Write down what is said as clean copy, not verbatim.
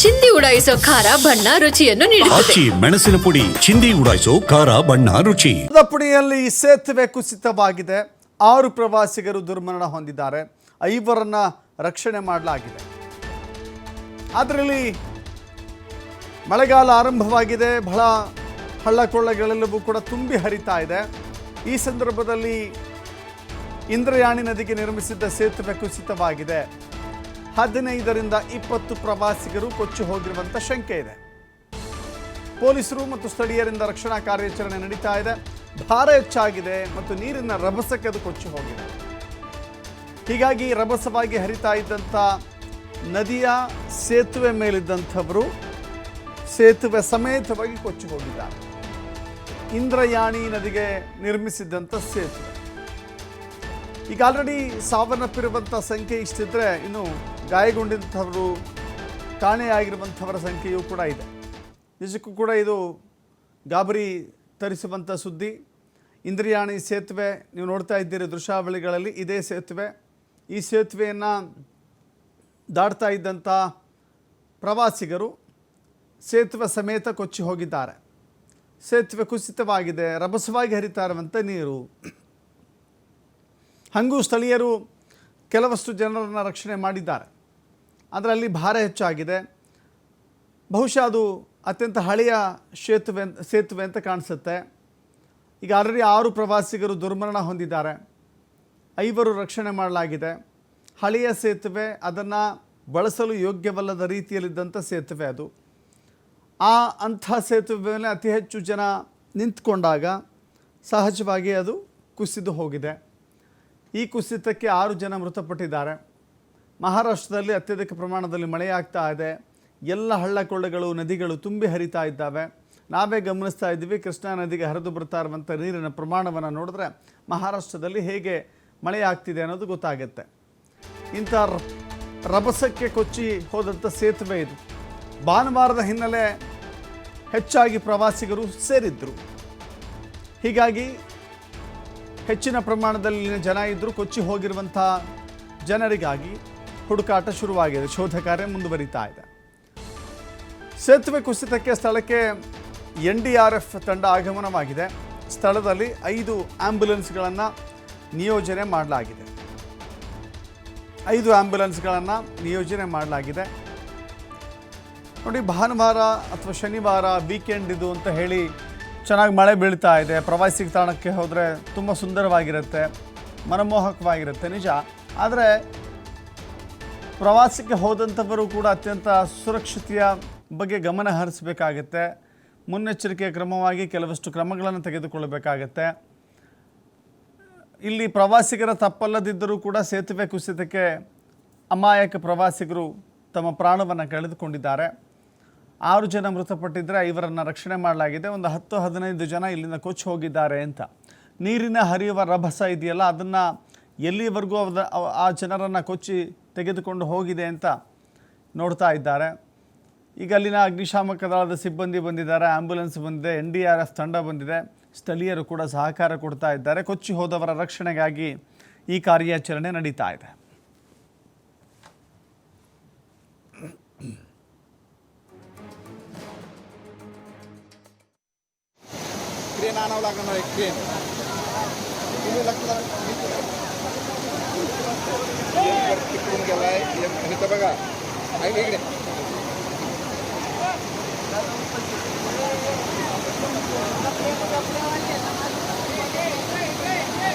ಚಿಂದಿ ಉಡಾಯಿಸೋ ಖಾರ ಬಣ್ಣ ರುಚಿಯನ್ನು ನೀಡುತ್ತದೆ. ಮೆಣಸಿನ ಪುಡಿ ಚಿಂದಿ ಉಡಾಯಿಸೋ ಖಾರ ಬಣ್ಣ ರುಚಿ. ಪುಡಿಯಲ್ಲಿ ಸೇತುವೆ ಕುಸಿತವಾಗಿದೆ. 6 ಪ್ರವಾಸಿಗರು ದುರ್ಮರಣ ಹೊಂದಿದ್ದಾರೆ. 5ರನ್ನ ರಕ್ಷಣೆ ಮಾಡಲಾಗಿದೆ. ಅದರಲ್ಲಿ ಮಳೆಗಾಲ ಆರಂಭವಾಗಿದೆ. ಬಹಳ ಹಳ್ಳಕೊಳ್ಳಗಳೆಲ್ಲವೂ ಕೂಡ ತುಂಬಿ ಹರಿತಾ ಇದೆ. ಈ ಸಂದರ್ಭದಲ್ಲಿ ಇಂದ್ರಯಾಣಿ ನದಿಗೆ ನಿರ್ಮಿಸಿದ್ದ ಸೇತುವೆ ಕುಸಿತವಾಗಿದೆ. 15ರಿಂದ 20 ಪ್ರವಾಸಿಗರು ಕೊಚ್ಚಿ ಹೋಗಿರುವಂಥ ಶಂಕೆ ಇದೆ. ಪೊಲೀಸರು ಮತ್ತು ಸ್ಥಳೀಯರಿಂದ ರಕ್ಷಣಾ ಕಾರ್ಯಾಚರಣೆ ನಡೀತಾ ಇದೆ. ಭಾರ ಹೆಚ್ಚಾಗಿದೆ ಮತ್ತು ನೀರಿನ ರಭಸಕ್ಕೆ ಅದು ಕೊಚ್ಚಿ ಹೋಗಿದೆ. ಹೀಗಾಗಿ ರಭಸವಾಗಿ ಹರಿತಾ ಇದ್ದಂಥ ನದಿಯ ಸೇತುವೆ ಮೇಲಿದ್ದಂಥವರು ಸೇತುವೆ ಸಮೇತವಾಗಿ ಕೊಚ್ಚಿ ಹೋಗಿದ್ದಾರೆ. ಇಂದ್ರಯಾಣಿ ನದಿಗೆ ನಿರ್ಮಿಸಿದ್ದಂಥ ಸೇತುವೆ. ಈಗ ಆಲ್ರೆಡಿ ಸಾವನ್ನಪ್ಪಿರುವಂಥ ಸಂಖ್ಯೆ ಇಷ್ಟಿದ್ರೆ ಇನ್ನು ಗಾಯಗೊಂಡಂಥವರು ಕಾಣೆಯಾಗಿರುವಂಥವರ ಸಂಖ್ಯೆಯೂ ಕೂಡ ಇದೆ. ನಿಜಕ್ಕೂ ಕೂಡ ಇದು ಗಾಬರಿ ತರಿಸುವಂಥ ಸುದ್ದಿ. ಇಂದ್ರಯಾಣಿ ಸೇತುವೆ ನೀವು ನೋಡ್ತಾ ಇದ್ದೀರಿ ದೃಶ್ಯಾವಳಿಗಳಲ್ಲಿ. ಇದೇ ಸೇತುವೆ. ಈ ಸೇತುವೆಯನ್ನು ದಾಟ್ತಾ ಇದ್ದಂಥ ಪ್ರವಾಸಿಗರು ಸೇತುವೆ ಸಮೇತ ಕೊಚ್ಚಿ ಹೋಗಿದ್ದಾರೆ. ಸೇತುವೆ ಕುಸಿತವಾಗಿದೆ. ರಭಸವಾಗಿ ಹರಿತಾ ಇರುವಂಥ ನೀರು. ಹಾಗೂ ಸ್ಥಳೀಯರು ಕೆಲವಷ್ಟು ಜನರನ್ನು ರಕ್ಷಣೆ ಮಾಡಿದ್ದಾರೆ. ಆದರೆ ಅಲ್ಲಿ ಭಾರ ಹೆಚ್ಚಾಗಿದೆ. ಬಹುಶಃ ಅದು ಅತ್ಯಂತ ಹಳೆಯ ಸೇತುವೆ ಅಂತ ಕಾಣಿಸುತ್ತೆ. ಈಗ ಆಲ್ರೆಡಿ 6 ಪ್ರವಾಸಿಗರು ದುರ್ಮರಣ ಹೊಂದಿದ್ದಾರೆ. 5 ರಕ್ಷಣೆ ಮಾಡಲಾಗಿದೆ. ಹಳೆಯ ಸೇತುವೆ, ಅದನ್ನು ಬಳಸಲು ಯೋಗ್ಯವಲ್ಲದ ರೀತಿಯಲ್ಲಿದ್ದಂಥ ಸೇತುವೆ ಅದು. ಅಂಥ ಸೇತುವೆ ಮೇಲೆ ಅತಿ ಹೆಚ್ಚು ಜನ ನಿಂತ್ಕೊಂಡಾಗ ಸಹಜವಾಗಿ ಅದು ಕುಸಿದು ಹೋಗಿದೆ. ಈ ಕುಸಿತಕ್ಕೆ 6 ಜನ ಮೃತಪಟ್ಟಿದ್ದಾರೆ. ಮಹಾರಾಷ್ಟ್ರದಲ್ಲಿ ಅತ್ಯಧಿಕ ಪ್ರಮಾಣದಲ್ಲಿ ಮಳೆಯಾಗ್ತಾ ಇದೆ. ಎಲ್ಲ ಹಳ್ಳಕೊಳ್ಳಗಳು, ನದಿಗಳು ತುಂಬಿ ಹರಿತಾ ಇದ್ದಾವೆ. ನಾವೇ ಗಮನಿಸ್ತಾ ಇದ್ದೀವಿ. ಕೃಷ್ಣಾ ನದಿಗೆ ಹರಿದು ಬರ್ತಾ ಇರುವಂಥ ನೀರಿನ ಪ್ರಮಾಣವನ್ನು ನೋಡಿದ್ರೆ ಮಹಾರಾಷ್ಟ್ರದಲ್ಲಿ ಹೇಗೆ ಮಳೆಯಾಗ್ತಿದೆ ಅನ್ನೋದು ಗೊತ್ತಾಗುತ್ತೆ. ಇಂಥ ರಭಸಕ್ಕೆ ಕೊಚ್ಚಿ ಹೋದಂಥ ಸೇತುವೆ ಇದು. ಭಾನುವಾರದ ಹಿನ್ನೆಲೆ ಹೆಚ್ಚಾಗಿ ಪ್ರವಾಸಿಗರು ಸೇರಿದ್ದರು. ಹೀಗಾಗಿ ಹೆಚ್ಚಿನ ಪ್ರಮಾಣದಲ್ಲಿ ಜನ ಇದ್ದರೂ ಕೊಚ್ಚಿ ಹೋಗಿರುವಂಥ ಜನರಿಗಾಗಿ ಹುಡುಕಾಟ ಶುರುವಾಗಿದೆ. ಶೋಧ ಕಾರ್ಯ ಮುಂದುವರಿತಾ ಇದೆ. ಸೇತುವೆ ಕುಸಿತಕ್ಕೆ ಸ್ಥಳಕ್ಕೆ NDRF ತಂಡ ಆಗಮನವಾಗಿದೆ. ಸ್ಥಳದಲ್ಲಿ 5 ಆ್ಯಂಬುಲೆನ್ಸ್ಗಳನ್ನು ನಿಯೋಜನೆ ಮಾಡಲಾಗಿದೆ. 5 ಆ್ಯಂಬುಲೆನ್ಸ್ಗಳನ್ನು ನಿಯೋಜನೆ ಮಾಡಲಾಗಿದೆ. ನೋಡಿ, ಭಾನುವಾರ ಅಥವಾ ಶನಿವಾರ ವೀಕೆಂಡ್ ಇದು ಅಂತ ಹೇಳಿ ಚೆನ್ನಾಗಿ ಮಳೆ ಬೀಳ್ತಾ ಇದೆ. ಪ್ರವಾಸಿ ತಾಣಕ್ಕೆ ಹೋದರೆ ತುಂಬ ಸುಂದರವಾಗಿರುತ್ತೆ, ಮನಮೋಹಕವಾಗಿರುತ್ತೆ, ನಿಜ. ಆದರೆ ಪ್ರವಾಸಕ್ಕೆ ಹೋದಂಥವರು ಕೂಡ ಅತ್ಯಂತ ಸುರಕ್ಷತೆಯ ಬಗ್ಗೆ ಗಮನ ಹರಿಸಬೇಕಾಗತ್ತೆ. ಮುನ್ನೆಚ್ಚರಿಕೆಯ ಕ್ರಮವಾಗಿ ಕೆಲವಷ್ಟು ಕ್ರಮಗಳನ್ನು ತೆಗೆದುಕೊಳ್ಳಬೇಕಾಗತ್ತೆ. ಇಲ್ಲಿ ಪ್ರವಾಸಿಗರ ತಪ್ಪಲ್ಲದಿದ್ದರೂ ಕೂಡ ಸೇತುವೆ ಕುಸಿತಕ್ಕೆ ಅಮಾಯಕ ಪ್ರವಾಸಿಗರು ತಮ್ಮ ಪ್ರಾಣವನ್ನು ಕಳೆದುಕೊಂಡಿದ್ದಾರೆ. 6 ಜನ ಮೃತಪಟ್ಟಿದ್ದರೆ 5ರನ್ನು ರಕ್ಷಣೆ ಮಾಡಲಾಗಿದೆ. ಒಂದು 10-15 ಜನ ಇಲ್ಲಿಂದ ಕೊಚ್ಚಿ ಹೋಗಿದ್ದಾರೆ ಅಂತ. ನೀರಿನ ಹರಿಯುವ ರಭಸ ಇದೆಯಲ್ಲ, ಅದನ್ನು ಎಲ್ಲಿವರೆಗೂ ಆ ಜನರನ್ನು ಕೊಚ್ಚಿ ತೆಗೆದುಕೊಂಡು ಹೋಗಿದೆ ಅಂತ ನೋಡ್ತಾ ಇದ್ದಾರೆ. ಈಗ ಅಲ್ಲಿನ ಅಗ್ನಿಶಾಮಕ ದಳದ ಸಿಬ್ಬಂದಿ ಬಂದಿದ್ದಾರೆ, ಆ್ಯಂಬುಲೆನ್ಸ್ ಬಂದಿದೆ, NDRF ತಂಡ ಬಂದಿದೆ. ಸ್ಥಳೀಯರು ಕೂಡ ಸಹಕಾರ ಕೊಡ್ತಾ ಇದ್ದಾರೆ. ಕೊಚ್ಚಿ ಹೋದವರ ರಕ್ಷಣೆಗಾಗಿ ಈ ಕಾರ್ಯಾಚರಣೆ ನಡೀತಾ ಇದೆ. क्रेन आणावं लागणार आहे. क्रेन तिकडून गेलाय. इथं बघा, इकडे